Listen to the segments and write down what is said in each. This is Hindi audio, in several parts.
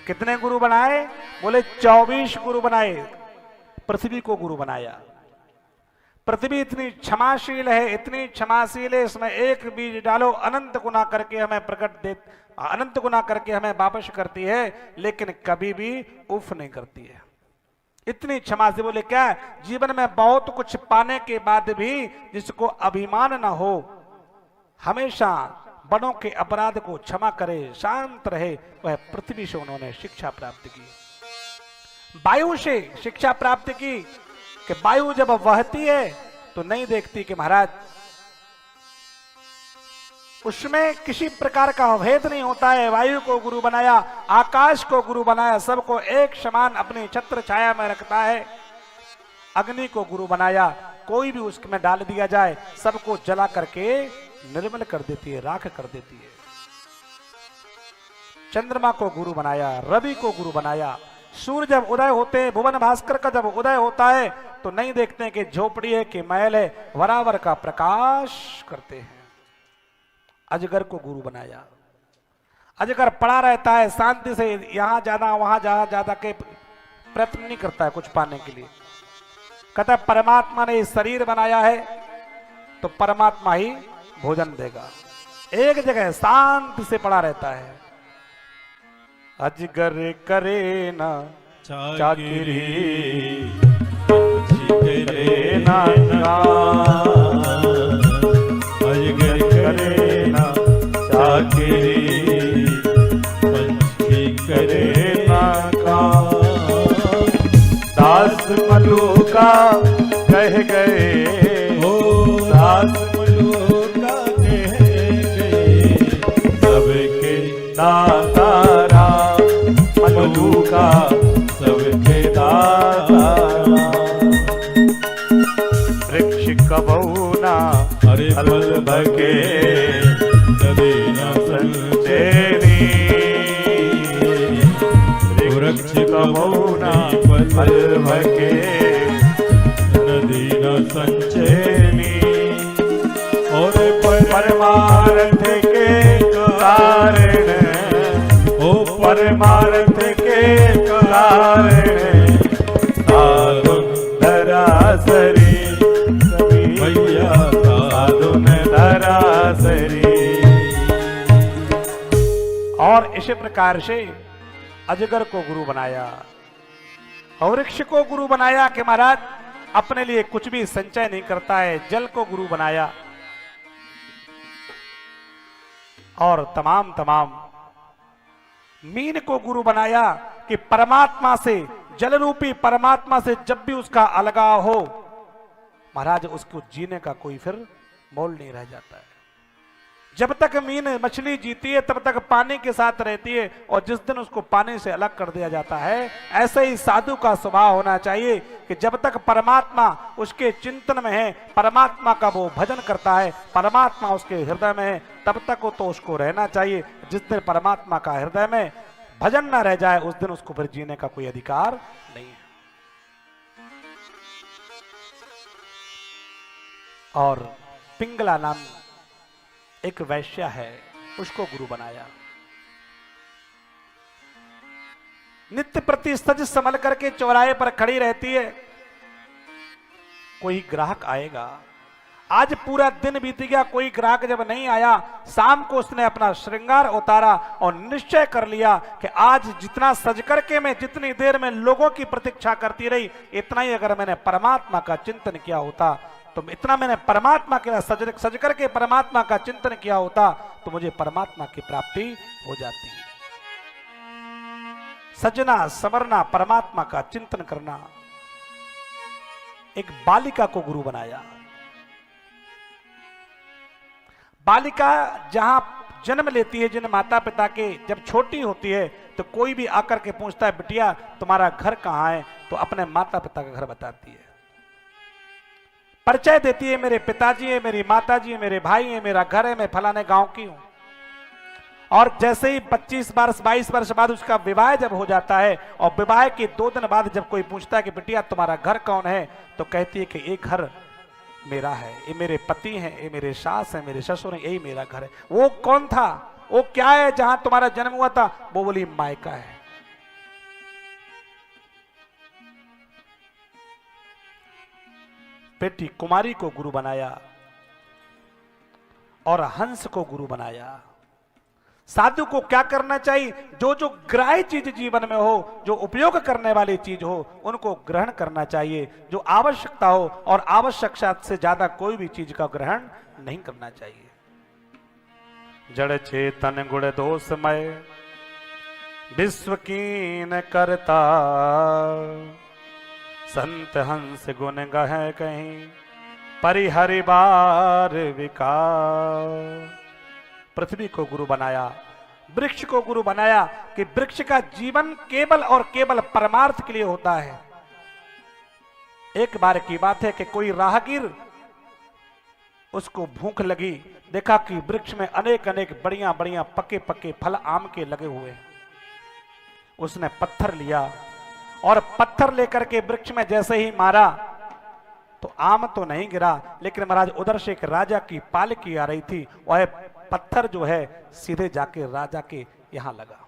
कितने गुरु बनाए? बोले 24 गुरु बनाए। पृथ्वी को गुरु बनाया। पृथ्वी इतनी क्षमाशील है, इतनी क्षमाशील है, इसमें एक बीज डालो अनंत गुना करके हमें प्रकट दे, अनंत गुना करके हमें वापस करती है, लेकिन कभी भी उफ नहीं करती है। इतनी क्षमा से। बोले क्या? जीवन में बहुत कुछ पाने के बाद भी जिसको अभिमान ना हो, हमेशा बड़ों के अपराध को क्षमा करे, शांत रहे, वह पृथ्वी से उन्होंने शिक्षा प्राप्त की। वायु से शिक्षा प्राप्त की कि वायु जब बहती है तो नहीं देखती कि महाराज उसमें किसी प्रकार का भेद नहीं होता है। वायु को गुरु बनाया, आकाश को गुरु बनाया, सबको एक समान अपनी छत्र छाया में रखता है। अग्नि को गुरु बनाया, कोई भी उसमें डाल दिया जाए सबको जला करके निर्मल कर देती है, राख कर देती है। चंद्रमा को गुरु बनाया, रवि को गुरु बनाया। सूर्य जब उदय होते हैं, भुवन भास्कर का जब उदय होता है तो नहीं देखते कि झोपड़ी है कि महल है, बराबर का प्रकाश करते हैं। अजगर को गुरु बनाया। अजगर पड़ा रहता है शांति से, यहां जाना वहां जाना के प्रयत्न नहीं करता है कुछ पाने के लिए। कहता है परमात्मा ने शरीर बनाया है तो परमात्मा ही भोजन देगा। एक जगह शांति से पड़ा रहता है। अजगर करे ना चाकिरी, करे ना अजगर करे ना चाकिरी, पंछी करे ना दास मलूका कह गए, दास मलूका कह गए, सबके दाता मलूका सबके दाता। वृक्ष कबौना फल भगे, नदी न संचेनी, वृक्ष कबौना फल भगे, नदी न संचेनी। और परमार्थ के कारण, ओ परमार्थ के कारण, साधु धरासरी, भैया साधु धरासरी। और इसी प्रकार से अजगर को गुरु बनाया और वृक्ष को गुरु बनाया कि महाराज अपने लिए कुछ भी संचय नहीं करता है। जल को गुरु बनाया और तमाम मीन को गुरु बनाया कि परमात्मा से, जल रूपी परमात्मा से जब भी उसका अलगाव हो महाराज उसको जीने का कोई फिर मोल नहीं रह जाता है। जब तक मीन मछली जीती है तब तक पानी के साथ रहती है, और जिस दिन उसको पानी से अलग कर दिया जाता है, ऐसे ही साधु का स्वभाव होना चाहिए कि जब तक परमात्मा उसके चिंतन में है, परमात्मा का वो भजन करता है, परमात्मा उसके हृदय में है, तब तक वो तो उसको रहना चाहिए। जिस दिन परमात्मा का हृदय में भजन न रह जाए उस दिन उसको फिर जीने का कोई अधिकार नहीं है। और पिंगला नाम एक वैश्या है, उसको गुरु बनाया। नित्य प्रति सज संभल करके चौराहे पर खड़ी रहती है। कोई ग्राहक आएगा, आज पूरा दिन बीत गया, कोई ग्राहक जब नहीं आया, शाम को उसने अपना श्रृंगार उतारा और निश्चय कर लिया कि आज जितना सज करके मैं जितनी देर में लोगों की प्रतीक्षा करती रही, इतना ही अगर मैंने परमात्मा का चिंतन किया होता, तो इतना मैंने परमात्मा के सज करके परमात्मा का चिंतन किया होता तो मुझे परमात्मा की प्राप्ति हो जाती। सजना संवरना, परमात्मा का चिंतन करना। एक बालिका को गुरु बनाया। बालिका जहां जन्म लेती है, जिन माता पिता के जब छोटी होती है तो कोई भी आकर के पूछता है बिटिया तुम्हारा घर कहां है, तो अपने माता पिता का घर बताती है, परिचय देती है, मेरे पिताजी है, मेरी माताजी है, मेरे भाई है, मेरा घर है, मैं फलाने गांव की हूं। और जैसे ही 25 वर्ष 22 वर्ष बाद उसका विवाह जब हो जाता है और विवाह के 2 दिन बाद जब कोई पूछता है कि बिटिया तुम्हारा घर कौन है, तो कहती है कि ये घर मेरा है, ये मेरे पति हैं, ये मेरे सास हैं, मेरे ससुर हैं, यही मेरा घर है। वो कौन था, वो क्या है जहां तुम्हारा जन्म हुआ था? वो बोली मायका है। बेटी कुमारी को गुरु बनाया और हंस को गुरु बनाया। साधु को क्या करना चाहिए? जो जो ग्राह्य चीज जीवन में हो, जो उपयोग करने वाली चीज हो, उनको ग्रहण करना चाहिए। जो आवश्यकता हो और आवश्यकता से ज्यादा कोई भी चीज का ग्रहण नहीं करना चाहिए। जड़ चेतन गुण दोषमय विश्व कीन करता, संत हंस गुण गह कहीं परिहरि बार विकार। पृथ्वी को गुरु बनाया, वृक्ष को गुरु बनाया कि वृक्ष का जीवन केवल और केवल परमार्थ के लिए होता है। एक बार की बात है कि कोई राहगीर, उसको भूख लगी, देखा कि वृक्ष में अनेक अनेक बढ़िया बढ़िया पके पके फल आम के लगे हुए। उसने पत्थर लिया और पत्थर लेकर के वृक्ष में जैसे ही मारा तो आम तो नहीं गिरा, लेकिन महाराज उधर से एक राजा की पालकी आ रही थी, वह पत्थर जो है सीधे जाके राजा के यहां लगा।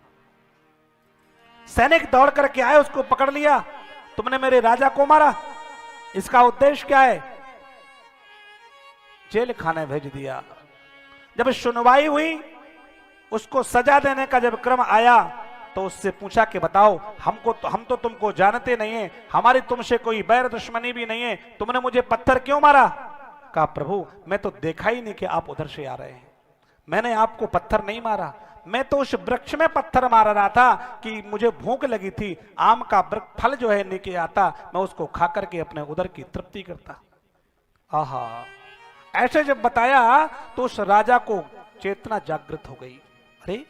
सैनिक दौड़ करके आए, उसको पकड़ लिया। तुमने मेरे राजा को मारा, इसका उद्देश्य क्या है? जेल खाने भेज दिया। जब सुनवाई हुई, उसको सजा देने का जब क्रम आया तो उससे पूछा कि बताओ, हम तो तुमको जानते नहीं है, हमारी तुमसे कोई बैर दुश्मनी भी नहीं है, तुमने मुझे पत्थर क्यों मारा? कहा प्रभु, मैं तो देखा ही नहीं कि आप उधर से आ रहे हैं, मैंने आपको पत्थर नहीं मारा, मैं तो उस वृक्ष में पत्थर मार रहा था कि मुझे भूख लगी थी, आम का फल जो है नीचे आता, मैं उसको खा करके अपने उदर की तृप्ति करता। आहा, ऐसे जब बताया तो उस राजा को चेतना जागृत हो गई। अरे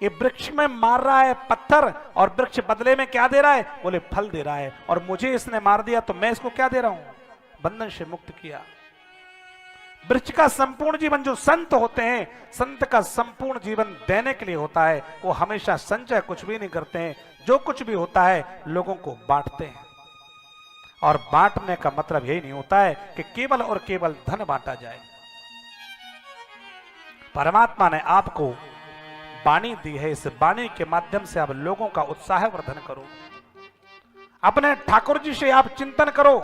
ये वृक्ष में मार रहा है पत्थर और वृक्ष बदले में क्या दे रहा है? बोले फल दे रहा है, और मुझे इसने मार दिया तो मैं इसको क्या दे रहा हूं? बंधन से मुक्त किया। वृक्ष का संपूर्ण जीवन, जो संत होते हैं, संत का संपूर्ण जीवन देने के लिए होता है। वो हमेशा संचय कुछ भी नहीं करते हैं, जो कुछ भी होता है लोगों को बांटते हैं। और बांटने का मतलब यही नहीं होता है कि केवल और केवल धन बांटा जाए। परमात्मा ने आपको वाणी दी है, इस वाणी के माध्यम से आप लोगों का उत्साह वर्धन करो। अपने ठाकुर जी से आप चिंतन करो,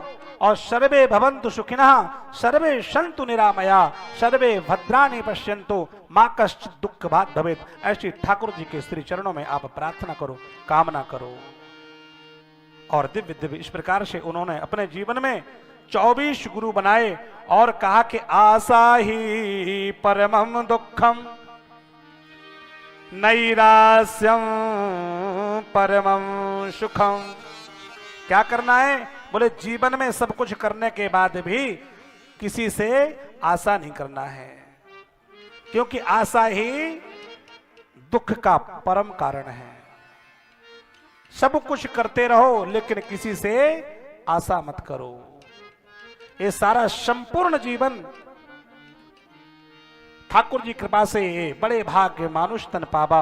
और सर्वे भवन्तु सुखिनः, सर्वे सन्तु निरामया, सर्वे भद्राणि पश्यन्तु, मां कश्चित् दुःख भाग् भवेत्। ऐसी ठाकुर जी के श्री चरणों में आप प्रार्थना करो, कामना करो। और दिव्य दिव्य इस प्रकार से उन्होंने अपने जीवन में 24 गुरु बनाए और कहा कि आशा ही परमं दुःखम नैरास्यम परमं सुखम। क्या करना है? बोले जीवन में सब कुछ करने के बाद भी किसी से आशा नहीं करना है, क्योंकि आशा ही दुख का परम कारण है। सब कुछ करते रहो लेकिन किसी से आशा मत करो। ये सारा संपूर्ण जीवन ठाकुर जी कृपा से बड़े भाग्य मानुष तन पावा,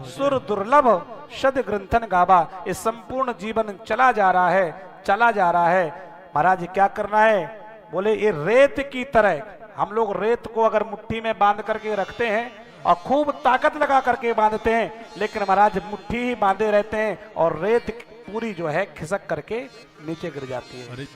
सुर दुर्लभ शद ग्रंथन गावा। ये संपूर्ण जीवन चला जा रहा है, चला जा रहा है। महाराज जी क्या करना है? बोले ये रेत की तरह, हम लोग रेत को अगर मुट्ठी में बांध करके रखते हैं और खूब ताकत लगा करके बांधते हैं, लेकिन महाराज मुट्ठी ही बांधे रहते हैं और रेत पूरी जो है खिसक करके नीचे गिर जाती है।